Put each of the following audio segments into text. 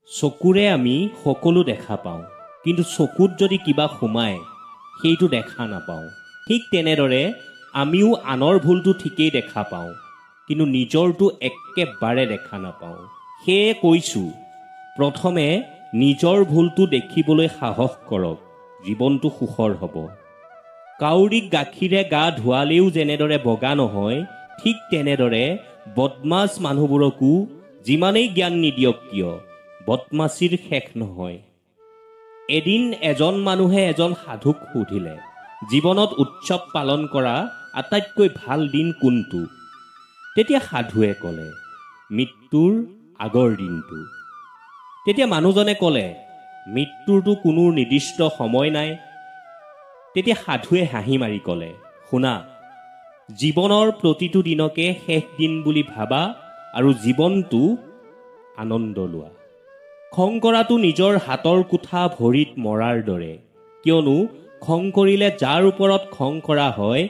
চকুৰে আমি সকলো দেখা পাওঁ, কিন্তু চকুত যদি কিবা সোমায় সেইটো দেখা নাপাওঁ। ঠিক তেনেদৰে আমিও আনৰ ভুলটো ঠিকেই দেখা পাওঁ, কিন্তু নিজৰটো একেবাৰে দেখা নাপাওঁ। সেয়ে কৈছোঁ, প্ৰথমে নিজৰ ভুলটো দেখিবলৈ সাহস কৰক, জীৱনটো সুখৰ হ'ব। কাউৰীক গাখীৰে গা ধুৱালেও যেনেদৰে বগা নহয়, ঠিক তেনেদৰে বদমাছ মানুহবোৰকো যিমানেই জ্ঞান নিদিয়ক কিয় বদমাছিৰ শেষ নহয়। এদিন এজন মানুহে এজন সাধুক সুধিলে, জীৱনত উৎসৱ পালন কৰা আটাইতকৈ ভাল দিন কোনটো? তেতিয়া সাধুৱে ক'লে, মৃত্যুৰ আগৰ দিনটো। তেতিয়া মানুহজনে ক'লে, মৃত্যুৰতো কোনো নিৰ্দিষ্ট সময় নাই। তেতিয়া সাধুৱে হাঁহি মাৰি ক'লে, শুনা, জীৱনৰ প্ৰতিটো দিনকে শেষ দিন বুলি ভাবা আৰু জীৱনটো আনন্দ লোৱা। খং কৰাটো নিজৰ হাতৰ কোঠা ভৰিত মৰাৰ দৰে, কিয়নো খং কৰিলে যাৰ ওপৰত খং কৰা হয়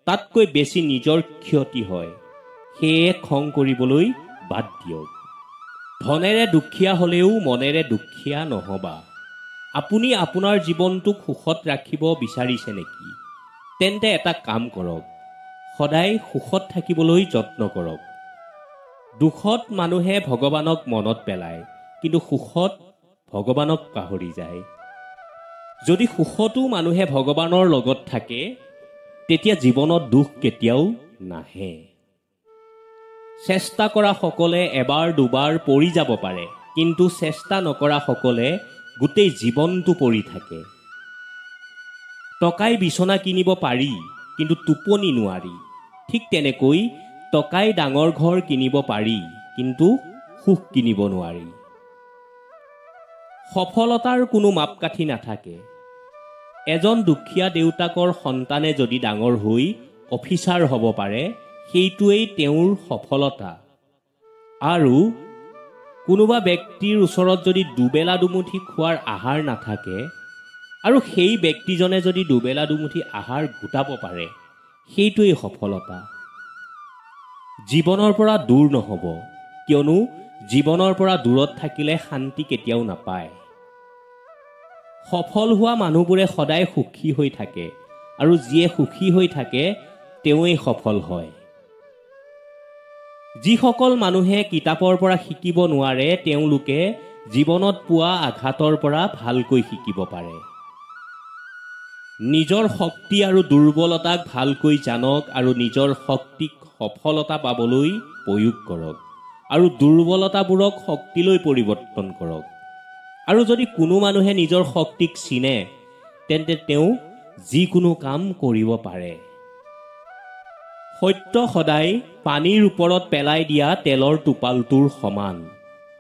তাতকৈ বেছি নিজৰ ক্ষতি হয়। সেয়ে খং কৰিবলৈ বাদ দিয়ক। ধনেৰে দুখীয়া হ'লেও মনেৰে দুখীয়া নহবা। আপুনি আপোনাৰ জীৱনটোক সুখত ৰাখিব বিচাৰিছে নেকি? তেন্তে এটা কাম কৰক, সদায় সুখত থাকিবলৈ যত্ন কৰক। দুখত মানুহে ভগৱানক মনত পেলায়, কিন্তু সুখত ভগৱানক পাহৰি যায়। যদি সুখতো মানুহে ভগৱানৰ লগত থাকে, তেতিয়া জীৱনত দুখ কেতিয়াও নাহে। চেষ্টা কৰা সকলে এবাৰ দুবাৰ পৰি যাব পাৰে, কিন্তু চেষ্টা নকৰা সকলে গোটেই জীৱনটো পৰি থাকে। টকাই বিচনা কিনিব পাৰি, কিন্তু টোপনি নোৱাৰি। ঠিক তেনেকৈ টকাই ডাঙৰ ঘৰ কিনিব পাৰি, কিন্তু সুখ কিনিব নোৱাৰি। সফলতাৰ কোনো মাপকাঠি নাথাকে। এজন দুখীয়া দেউতাকৰ সন্তানে যদি ডাঙৰ হৈ অফিচাৰ হ'ব পাৰে, সেইটোৱেই তেওঁৰ সফলতা। আৰু কোনোবা ব্যক্তিৰ ওচৰত যদি দুবেলা দুমুঠি খোৱাৰ আহাৰ নাথাকে আৰু সেই ব্যক্তিজনে যদি দুবেলা দুমুঠি আহাৰ গোটাব পাৰে, সেইটোৱেই সফলতা। জীৱনৰ পৰা দূৰ নহ'ব, কিয়নো জীৱনৰ পৰা দূৰত থাকিলে শান্তি কেতিয়াও নাপায়। সফল হোৱা মানুহবোৰে সদায় সুখী হৈ থাকে, আৰু যিয়ে সুখী হৈ থাকে তেওঁৱেই সফল হয়। যিসকল মানুহে কিতাপৰ পৰা শিকিব নোৱাৰে, তেওঁলোকে জীৱনত পোৱা আঘাতৰ পৰা ভালকৈ শিকিব পাৰে। নিজৰ শক্তি আৰু দুৰ্বলতাক ভালকৈ জানক আৰু নিজৰ শক্তিক সফলতা পাবলৈ প্ৰয়োগ কৰক, আৰু দুৰ্বলতাবোৰক শক্তিলৈ পৰিৱৰ্তন কৰক। আৰু যদি কোনো মানুহে নিজৰ শক্তিক চিনে, তেন্তে তেওঁ যিকোনো কাম কৰিব পাৰে। সত্য সদায় পানীৰ ওপৰত পেলাই দিয়া তেলৰ টোপালটোৰ সমান।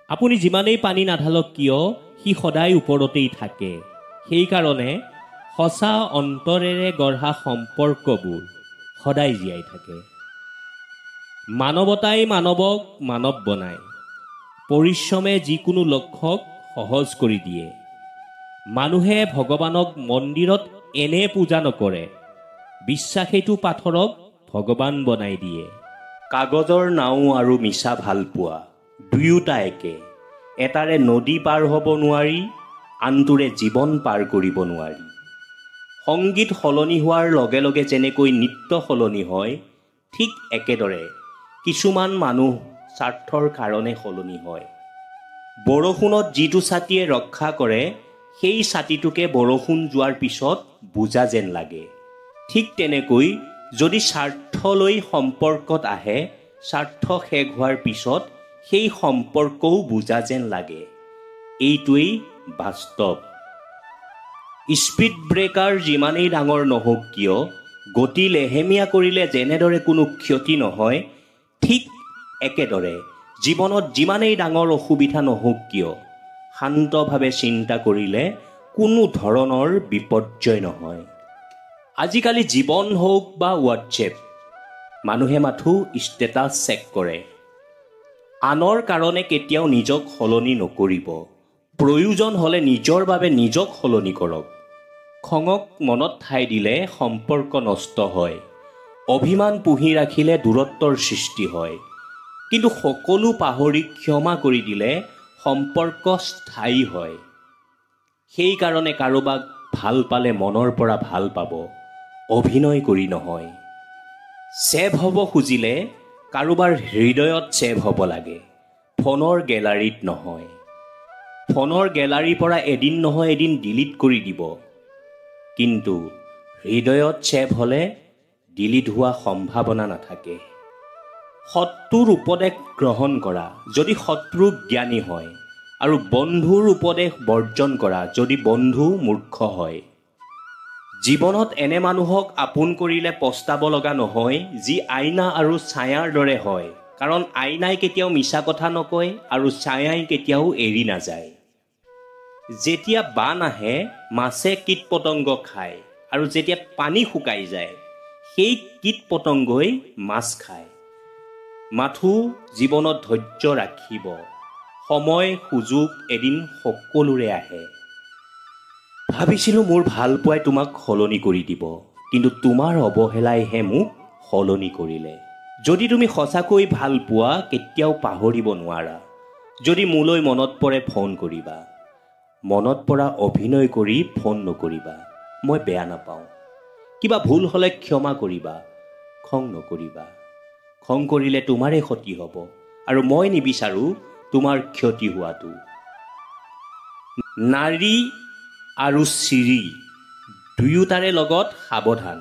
আপুনি যিমানেই পানী নাঢালক কিয়, সি সদায় ওপৰতেই থাকে। সেইকাৰণে সঁচা অন্তৰেৰে গঢ়া সম্পৰ্কবোৰ সদায় জীয়াই থাকে। মানৱতাই মানৱক মানৱ বনায়। পৰিশ্ৰমে যিকোনো লক্ষ্যক সহজ কৰি দিয়ে। মানুহে ভগৱানক মন্দিৰত এনে পূজা নকৰে, বিশ্বাসেইটো পাথৰক ভগৱান বনাই দিয়ে। কাগজৰ নাও আৰু মিছা ভালপোৱা দুয়োটা একে। এটাৰে নদী পাৰ হ'ব নোৱাৰি, আনটোৰে জীৱন পাৰ কৰিব নোৱাৰি। সংগীত সলনি হোৱাৰ লগে লগে যেনেকৈ নৃত্য সলনি হয়, ঠিক একেদৰে কিছুমান মানুহ স্বাৰ্থৰ কাৰণে সলনি হয়। বৰষুণত যিটো ছাতিয়ে ৰক্ষা কৰে, সেই ছাতিটোকে বৰষুণ যোৱাৰ পিছত বুজা যেন লাগে। ঠিক তেনেকৈ যদি স্বাৰ্থ লৈ সম্পৰ্কত আহে, স্বাৰ্থ শেষ হোৱাৰ পিছত সেই সম্পৰ্কও বুজা যেন লাগে। এইটোৱেই বাস্তৱ। স্পীড ব্ৰেকাৰ যিমানেই ডাঙৰ নহওক কিয়, গতি লেহেমীয়া কৰিলে যেনেদৰে কোনো ক্ষতি নহয়, ঠিক একেদৰে জীৱনত যিমানেই ডাঙৰ অসুবিধা নহওক কিয়, শান্তভাৱে চিন্তা কৰিলে কোনো ধৰণৰ বিপৰ্যয় নহয়। আজিকালি জীৱন হওক বা হোৱাটছএপ, মানুহে মাথো ষ্টেটাছ চেক কৰে। আনৰ কাৰণে কেতিয়াও নিজক সলনি নকৰিব। প্ৰয়োজন হ'লে নিজৰ বাবে নিজক সলনি কৰক। খঙক মনত ঠাই দিলে সম্পৰ্ক নষ্ট হয়। অভিমান পুহি ৰাখিলে দূৰত্বৰ সৃষ্টি হয়। কিন্তু সকলো পাহৰি ক্ষমা কৰি দিলে সম্পৰ্ক স্থায়ী হয়। সেইকাৰণে কাৰোবাক ভাল পালে মনৰ পৰা ভাল পাব, অভিনয় কৰি নহয়। ছেভ হ'ব খুজিলে কাৰোবাৰ হৃদয়ত ছেভ হ'ব লাগে, ফোনৰ গেলাৰীত নহয়। ফোনৰ গেলাৰীৰ পৰা এদিন নহয় এদিন ডিলিট কৰি দিব, কিন্তু হৃদয়ত ছেভ হ'লে ডিলিট হোৱা সম্ভাৱনা নাথাকে। শত্ৰুৰ উপদেশ গ্ৰহণ কৰা যদি শত্ৰু জ্ঞানী হয়, আৰু বন্ধুৰ উপদেশ বৰ্জন কৰা যদি বন্ধু মূৰ্খ হয়। জীৱনত এনে মানুহক আপোন কৰিলে পস্তাব লগা নহয়, যি আইনা আৰু ছায়াৰ দৰে হয়, কাৰণ আইনাই কেতিয়াও মিছা কথা নকয় আৰু ছায়াই কেতিয়াও এৰি নাযায়। যেতিয়া বান আহে মাছে কীট পতংগ খায়, আৰু যেতিয়া পানী শুকাই যায় সেই কীট পতংগই মাছ খায়। মাথো জীৱনত ধৈৰ্য ৰাখিব, সময় সুযোগ এদিন সকলোৰে আহে। ভাবিছিলোঁ মোৰ ভাল পোৱাই তোমাক সলনি কৰি দিব, কিন্তু তোমাৰ অৱহেলাইহে মোক সলনি কৰিলে। যদি তুমি সঁচাকৈ ভাল পোৱা কেতিয়াও পাহৰিব নোৱাৰা। যদি মোলৈ মনত পৰে ফোন কৰিবা, মনত পৰা অভিনয় কৰি ফোন নকৰিবা। মই বেয়া নাপাওঁ, কিবা ভুল হ'লে ক্ষমা কৰিবা, খং নকৰিবা। খং কৰিলে তোমাৰে ক্ষতি হ'ব, আৰু মই নিবিচাৰোঁ তোমাৰ ক্ষতি হোৱাটো। নাৰী আৰু চিৰি দুয়োটাৰে লগত সাৱধান।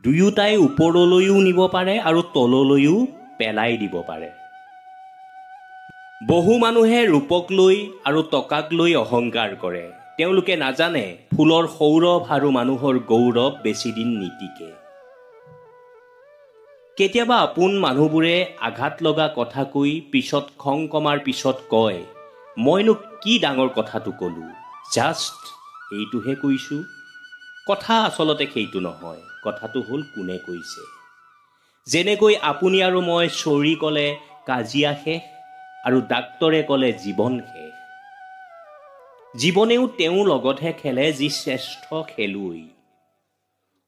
দুয়োটাই ওপৰলৈও নিব পাৰে আৰু তললৈও পেলাই দিব পাৰে। বহু মানুহে ৰূপক লৈ আৰু টকাক লৈ অহংকাৰ কৰে। তেওঁলোকে নাজানে ফুলৰ সৌৰভ আৰু মানুহৰ গৌৰৱ বেছিদিন নিটিকে। কেতিয়াবা আপোন মানুহবোৰে আঘাত লগা কথা কৈ পিছত খং কমাৰ পিছত কয়, মইনো কি ডাঙৰ কথাটো ক'লোঁ, জাষ্ট এইটোহে কৈছোঁ। কথা আচলতে সেইটো নহয়, কথাটো হ'ল কোনে কৈছে। যেনেকৈ আপুনি আৰু মই চৰি ক'লে কাজিয়া শেষ, আৰু ডাক্তৰে ক'লে জীৱন শেষ। জীৱনেও তেওঁৰ লগতহে খেলে যি শ্ৰেষ্ঠ খেলুৱৈ।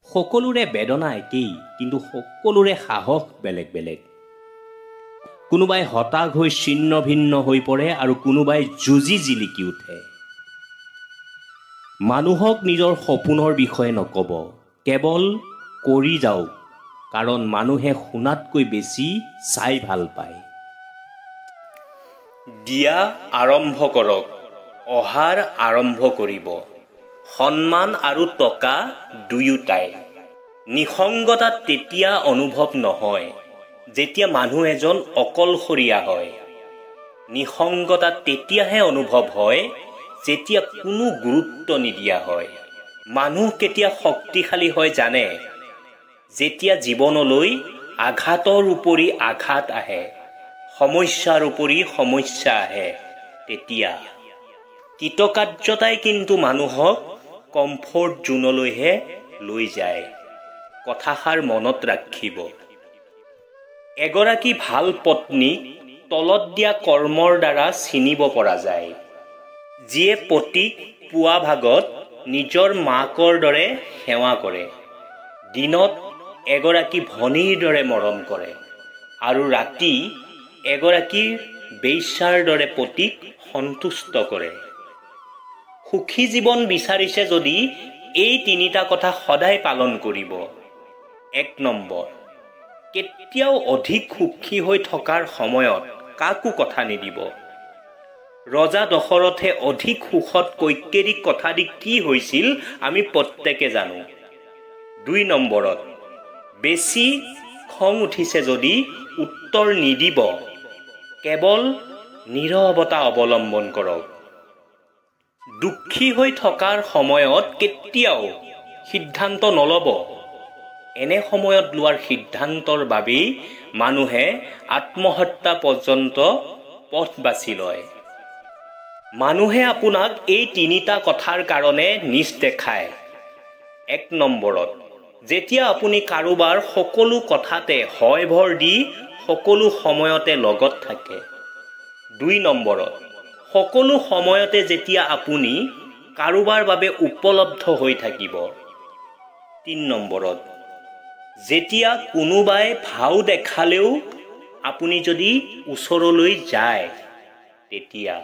সকলোৰে বেদনা একেই, কিন্তু সকলোৰে সাহস বেলেগ বেলেগ। কোনোবাই হতাশ হৈ ছিন্ন ভিন্ন হৈ পৰে আৰু কোনোবাই যুঁজি জিলিকি উঠে। মানুহক নিজৰ সপোনৰ বিষয়ে নক'ব, কেৱল কৰি যাওক, কাৰণ মানুহে শুনাতকৈ বেছি চাই ভাল পায়। দিয়া আৰম্ভ কৰক, অহাৰ আৰম্ভ কৰিব। সন্মান আৰু টকা দুয়োটাই। নিসংগতাত তেতিয়া অনুভৱ নহয় যেতিয়া মানুহ এজন অকলশৰীয়া হয়। নিসংগতাত তেতিয়াহে অনুভৱ হয় যেতিয়া কোনো গুৰুত্ব নিদিয়া হয়। মানুহ কেতিয়া শক্তিশালী হয় জানে? যেতিয়া জীৱনলৈ আঘাতৰ উপৰি আঘাত আহে, সমস্যাৰ উপৰি সমস্যা আহে, তেতিয়া। কৃতকাৰ্যতাই কিন্তু মানুহক কমফৰ্ট জোনলৈহে লৈ যায়। কথাষাৰ মনত ৰাখিব। এগৰাকী ভাল পত্নীক তলত দিয়া কৰ্মৰ দ্বাৰা চিনিব পৰা যায়। যিয়ে পতিক পুৱা ভাগত নিজৰ মাকৰ দৰে সেৱা কৰে, দিনত এগৰাকী ভনীৰ দৰে মৰম কৰে, আৰু ৰাতি এগৰাকী বেশ্যাৰ দৰে পতিক সন্তুষ্ট কৰে। সুখী জীৱন বিচাৰিছে যদি এই তিনিটা কথা সদায় পালন কৰিব। 1 নম্বৰ, কেতিয়াও অধিক সুখী হৈ থকাৰ সময়ত কাকো কথা নিদিব। ৰজা দশৰথে অধিক সুখত কৈকেয়ীক কথা দি কি হৈছিল আমি প্ৰত্যেকে জানো। 2 নম্বৰত, বেছি খং উঠিছে যদি উত্তৰ নিদিব, কেৱল নীৰৱতা অৱলম্বন কৰক। দুখী হৈ থকাৰ সময়ত কেতিয়াও সিদ্ধান্ত নল'ব। এনে সময়ত লোৱাৰ সিদ্ধান্তৰ বাবেই মানুহে আত্মহত্যা পৰ্যন্ত পথ বাছি লয়। মানুহে আপোনাক এই তিনিটা কথাৰ কাৰণে নিচ দেখায়। 1 নম্বৰত, যেতিয়া আপুনি কাৰোবাৰ সকলো কথাতে হয় ভৰ দি সকলো সময়তে লগত থাকে। 2 নম্বৰত, সকলো সময়তে যেতিয়া আপুনি কাৰোবাৰ বাবে উপলব্ধ হৈ থাকিব। 3 নম্বৰত, যেতিয়া কোনোবাই ভাও দেখালেও আপুনি যদি ওচৰলৈ যায়। তেতিয়া